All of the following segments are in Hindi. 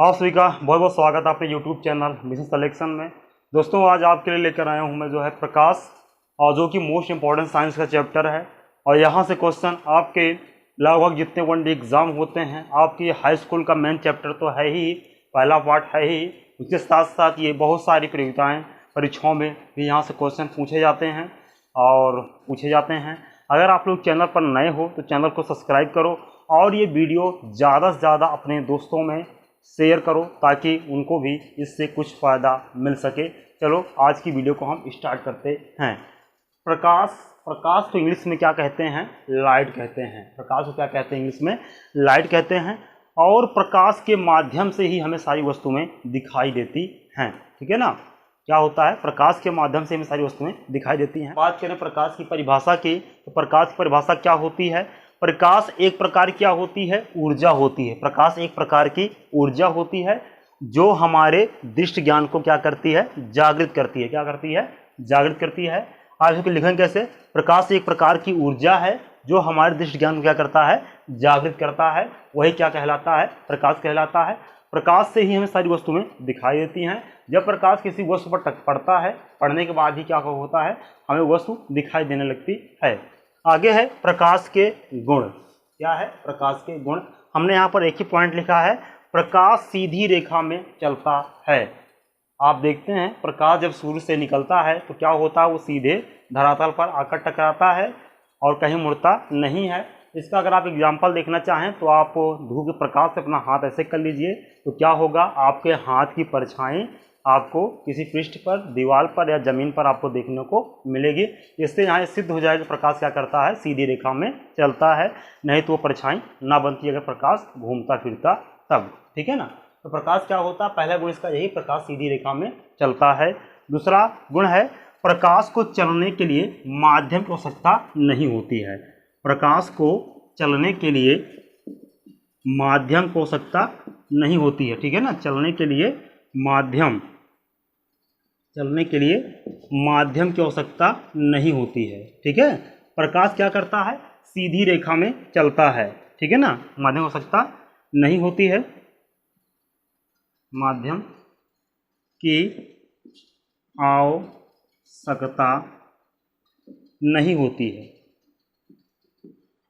आप सभी का बहुत बहुत स्वागत है अपने यूट्यूब चैनल मिशन सिलेक्शन में। दोस्तों आज आपके लिए लेकर आया हूं मैं जो है प्रकाश, और जो कि मोस्ट इम्पॉर्टेंट साइंस का चैप्टर है। और यहां से क्वेश्चन आपके लगभग जितने वनडे एग्जाम होते हैं, आपकी हाई स्कूल का मेन चैप्टर तो है ही, पहला पार्ट है ही, उसके साथ साथ ये बहुत सारी प्रतियोगिताएँ परीक्षाओं में भी यहाँ से क्वेश्चन पूछे जाते हैं। अगर आप लोग चैनल पर नए हो तो चैनल को सब्सक्राइब करो और ये वीडियो ज़्यादा से ज़्यादा अपने दोस्तों में शेयर करो ताकि उनको भी इससे कुछ फ़ायदा मिल सके। चलो आज की वीडियो को हम स्टार्ट करते हैं। प्रकाश को इंग्लिश में क्या कहते हैं? लाइट कहते हैं। प्रकाश को क्या कहते हैं? इंग्लिश में लाइट कहते हैं। और प्रकाश के माध्यम से ही हमें सारी वस्तुएं दिखाई देती हैं। ठीक है ना? क्या होता है? प्रकाश के माध्यम से हमें सारी वस्तुएं दिखाई देती हैं। बात करें प्रकाश की परिभाषा की, तो प्रकाश की परिभाषा क्या होती है? प्रकाश एक प्रकार क्या होती है? ऊर्जा होती है। प्रकाश एक प्रकार की ऊर्जा होती है जो हमारे दृष्टि ज्ञान को क्या करती है? जागृत करती है। क्या करती है? जागृत करती है। आप इसको लिखेंगे कैसे? प्रकाश एक प्रकार की ऊर्जा है जो हमारे दृष्टि ज्ञान को क्या करता है? जागृत करता है। वही क्या कहलाता है? प्रकाश कहलाता है। प्रकाश से ही हमें सारी वस्तुएं दिखाई देती हैं। जब प्रकाश किसी वस्तु पर पड़ता है, पड़ने के बाद ही क्या होता है? हमें वस्तु दिखाई देने लगती है। आगे है प्रकाश के गुण। क्या है? प्रकाश के गुण। हमने यहाँ पर एक ही पॉइंट लिखा है, प्रकाश सीधी रेखा में चलता है। आप देखते हैं प्रकाश जब सूर्य से निकलता है तो क्या होता है? वो सीधे धरातल पर आकर टकराता है और कहीं मुड़ता नहीं है। इसका अगर आप एग्जाम्पल देखना चाहें तो आप धूप के प्रकाश से अपना हाथ ऐसे कर लीजिए तो क्या होगा? आपके हाथ की परछाई आपको किसी पृष्ठ पर, दीवार पर या जमीन पर आपको देखने को मिलेगी। इससे यहाँ सिद्ध हो जाएगा प्रकाश क्या करता है? सीधी रेखा में चलता है। नहीं तो वो परछाई ना बनती अगर प्रकाश घूमता फिरता तब। ठीक है ना? तो प्रकाश क्या होता है? पहला गुण इसका यही, प्रकाश सीधी रेखा में चलता है। दूसरा गुण है प्रकाश को चलने के लिए माध्यम की आवश्यकता नहीं होती है। प्रकाश को चलने के लिए माध्यम की आवश्यकता नहीं होती है। ठीक है ना? चलने के लिए माध्यम की आवश्यकता नहीं होती है। ठीक है? प्रकाश क्या करता है? सीधी रेखा में चलता है। ठीक है ना? माध्यम की आवश्यकता नहीं होती है। माध्यम की आवश्यकता नहीं होती है।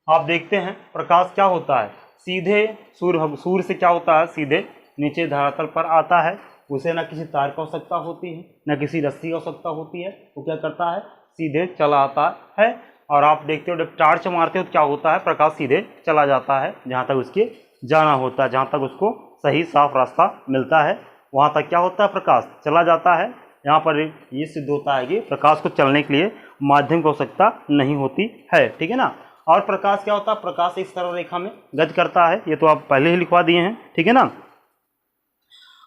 आप देखते हैं प्रकाश क्या होता है? सीधे सूर्य से क्या होता है? सीधे नीचे धरातल पर आता है। उसे ना किसी तार की आवश्यकता होती है, ना किसी रस्सी की आवश्यकता होती है। वो क्या करता है? सीधे चला आता है। और आप देखते हो जब टॉर्च मारते हो तो क्या होता है? प्रकाश सीधे चला जाता है जहाँ तक उसके जाना होता है, जहाँ तक उसको सही साफ रास्ता मिलता है वहाँ तक क्या होता है? प्रकाश चला जाता है। यहाँ पर ये सिद्ध होता है कि प्रकाश को चलने के लिए माध्यम की आवश्यकता नहीं होती है। ठीक है ना? और प्रकाश क्या होता है? प्रकाश एक सरल रेखा में गति करता है। ये तो आप पहले ही लिखवा दिए हैं। ठीक है ना?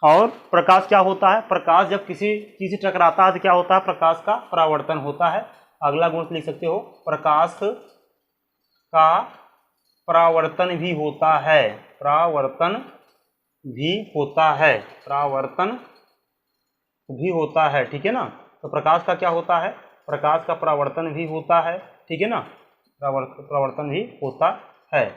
और प्रकाश क्या होता है? प्रकाश जब किसी चीज से टकराता है तो क्या होता है? प्रकाश का परावर्तन होता है। अगला गुण लिख सकते हो, प्रकाश का परावर्तन भी होता है। परावर्तन भी होता है। ठीक है ना? तो प्रकाश का क्या होता है? प्रकाश का परावर्तन भी होता है। ठीक है ना? परावर्तन भी होता है।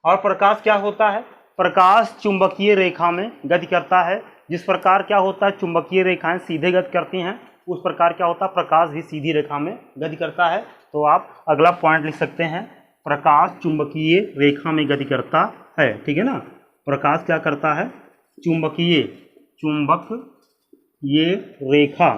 और प्रकाश क्या होता है? प्रकाश चुंबकीय रेखा में गति करता है। जिस प्रकार क्या होता है? चुंबकीय रेखाएं सीधे गति करती हैं, उस प्रकार क्या होता है? प्रकाश भी सीधी रेखा में गति करता है। तो आप अगला पॉइंट लिख सकते हैं, प्रकाश चुंबकीय रेखा में गति करता है। ठीक है ना? प्रकाश क्या करता है? चुंबकीय रेखा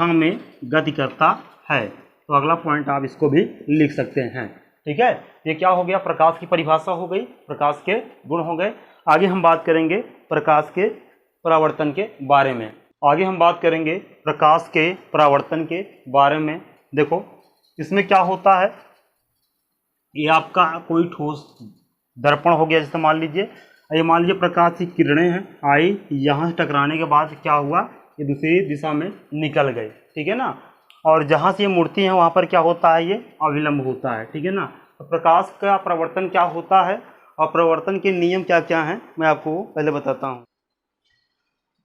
में गति करता है। तो अगला पॉइंट आप इसको भी लिख सकते हैं। ठीक है? ये क्या हो गया? प्रकाश की परिभाषा हो गई, प्रकाश के गुण हो गए। आगे हम बात करेंगे प्रकाश के परावर्तन के बारे में। देखो इसमें क्या होता है? ये आपका कोई ठोस दर्पण हो गया। जैसे मान लीजिए प्रकाश की किरणें हैं, आई, यहाँ से टकराने के बाद क्या हुआ? ये दूसरी दिशा में निकल गए। ठीक है ना? और जहाँ से ये मुड़ती हैं वहाँ पर क्या होता है? ये अविलंब होता है। ठीक है ना? तो प्रकाश का प्रवर्तन क्या होता है और प्रवर्तन के नियम क्या क्या हैं मैं आपको पहले बताता हूँ।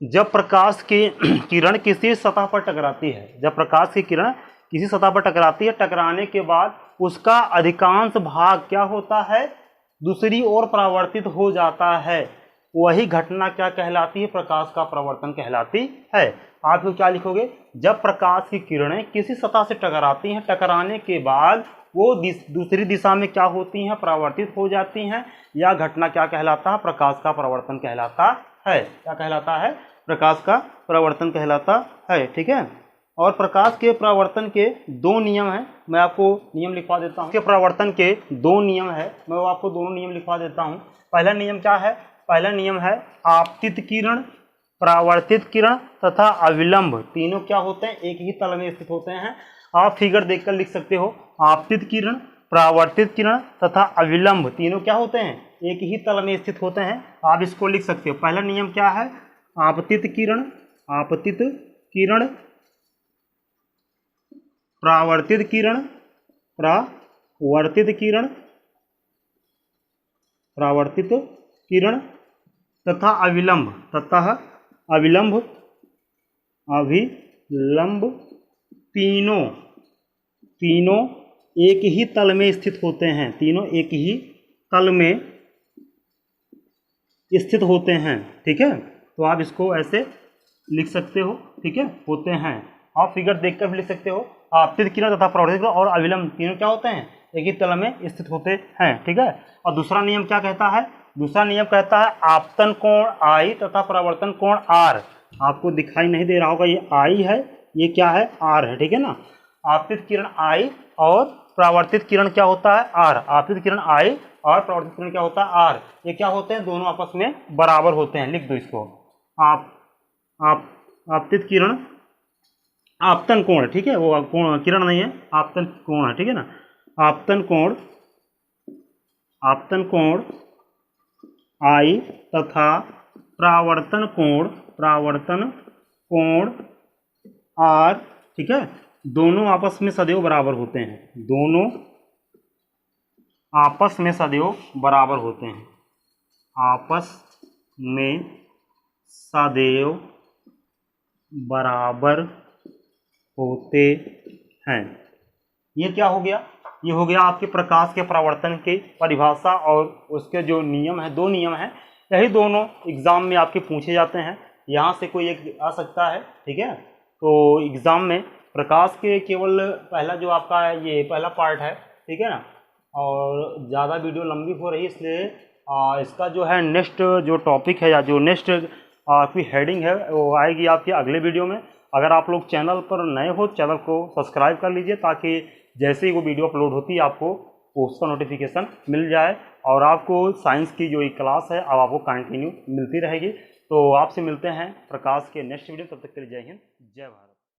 जब प्रकाश की किरण किसी सतह पर टकराती है, टकराने के बाद उसका अधिकांश भाग क्या होता है? दूसरी ओर परावर्तित हो जाता है, वही घटना क्या कहलाती है? प्रकाश का परावर्तन कहलाती है। आप लोग क्या लिखोगे? जब प्रकाश की किरणें किसी सतह से टकराती हैं, टकराने के बाद वो दूसरी दिशा में क्या होती हैं? परावर्तित हो जाती हैं। यह घटना क्या कहलाता है? प्रकाश का परावर्तन कहलाता है। क्या कहलाता है? प्रकाश का परावर्तन कहलाता है। ठीक है। और प्रकाश के परावर्तन के दो नियम हैं, मैं आपको नियम लिखवा देता हूँ। के परावर्तन के दो नियम है, मैं वो आपको दोनों नियम लिखवा देता हूँ। पहला नियम क्या है? पहला नियम है आपतित किरण, परावर्तित किरण तथा अविलंब तीनों क्या होते हैं? एक ही तल में स्थित होते हैं। आप फिगर देखकर लिख सकते हो। आपतित किरण, परावर्तित किरण तथा अविलंब तीनों क्या होते हैं? एक ही तल में स्थित होते हैं। आप इसको लिख सकते हो। पहला नियम क्या है? आपतित किरण, आपतित किरण, परावर्तित किरण, परावर्तित किरण, परावर्तित किरण तथा अविलंब, तथा अविलंब, अविलंब तीनों एक ही तल में स्थित होते हैं। तीनों एक ही तल में स्थित होते हैं। ठीक है। तो आप इसको ऐसे लिख सकते हो। ठीक है, होते हैं। आप फिगर देखकर भी लिख सकते हो। आपतित किरण तथा परावर्तित किरण और अविलंब तीनों क्या होते हैं? एक ही तल में स्थित होते हैं। ठीक है। और दूसरा नियम क्या कहता है? दूसरा नियम कहता है आपतन कोण I तथा परावर्तन कोण R। आपको दिखाई नहीं दे रहा होगा, ये I है, ये क्या है? R है। ठीक है ना। आपतित किरण I और परावर्तित किरण क्या होता है? R। आपतित किरण I और परावर्तित किरण क्या होता है? R। ये क्या होते हैं? दोनों आपस में बराबर होते हैं। लिख दो इसको। आपतित किरण आपतन कोण है। ठीक है, वो कोण किरण नहीं है, आपतन कोण है। ठीक है ना। आपतन कोण I तथा परावर्तन कोण R। ठीक है, दोनों आपस में सदैव बराबर होते हैं। दोनों आपस में सदैव बराबर होते हैं। आपस में सदैव बराबर होते हैं। ये क्या हो गया? ये हो गया आपके प्रकाश के परावर्तन की परिभाषा और उसके जो नियम है, दो नियम हैं। यही दोनों एग्जाम में आपके पूछे जाते हैं। यहाँ से कोई एक आ सकता है। ठीक है। तो एग्जाम में प्रकाश के केवल पहला जो आपका ये पहला पार्ट है। ठीक है ना। और ज़्यादा वीडियो लंबी हो रही है, इसलिए इसका जो है नेक्स्ट जो टॉपिक है या जो नेक्स्ट आपकी हेडिंग है वो आएगी आपके अगले वीडियो में। अगर आप लोग चैनल पर नए हो, चैनल को सब्सक्राइब कर लीजिए ताकि जैसे ही वो वीडियो अपलोड होती है आपको उसका नोटिफिकेशन मिल जाए और आपको साइंस की जो क्लास है अब आपको कंटिन्यू मिलती रहेगी। तो आपसे मिलते हैं प्रकाश के नेक्स्ट वीडियो। तब तक के लिए जय हिंद, जय भारत।